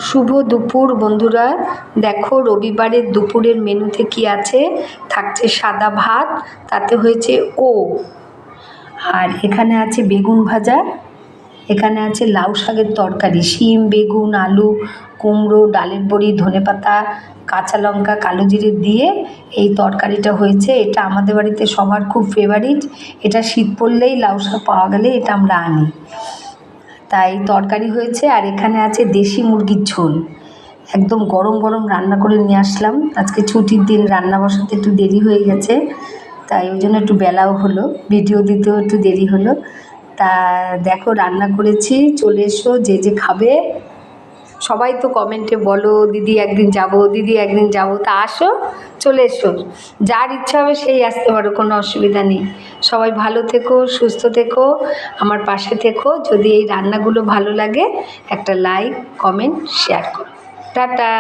শুভ দুপুর বন্ধুরা। দেখো রবিবারের দুপুরের মেনুতে কি আছে। থাকছে সাদা ভাত, তাতে হয়েছে আর এখানে আছে বেগুন ভাজা, এখানে আছে লাউ শাকের তরকারি, শিম বেগুন আলু কুমড়ো ডালের বড়ি ধনেপাতা কাঁচা লঙ্কা কালো জিরে দিয়ে এই তরকারিটা হয়েছে। এটা আমাদের বাড়িতে সবার খুব ফেভারিট। এটা শীত পড়লেই লাউ শাক পাওয়া গেলে এটা আমরা আনি, তাই তরকারি হয়েছে। আর এখানে আছে দেশি মুরগির ঝোল, একদম গরম গরম রান্না করে নিয়ে আসলাম। আজকে ছুটির দিন, রান্না বসাতে একটু দেরি হয়ে গেছে, তাই ওই জন্য একটু বেলাও হলো, ভিডিও দিতেও একটু দেরি হলো। তা দেখো রান্না করেছি, চলে এসো যে যে খাবে। সবাই তো কমেন্টে বলো দিদি একদিন যাব, দিদি একদিন যাব, তা আসো, চলে এসো। যার ইচ্ছা হবে সেই আসতে পারো, কোনো অসুবিধা নেই। সবাই ভালো থেকো, সুস্থ থেকো, আমার পাশে থেকো। যদি এই রান্নাগুলো ভালো লাগে একটা লাইক কমেন্ট শেয়ার করো। টাটা।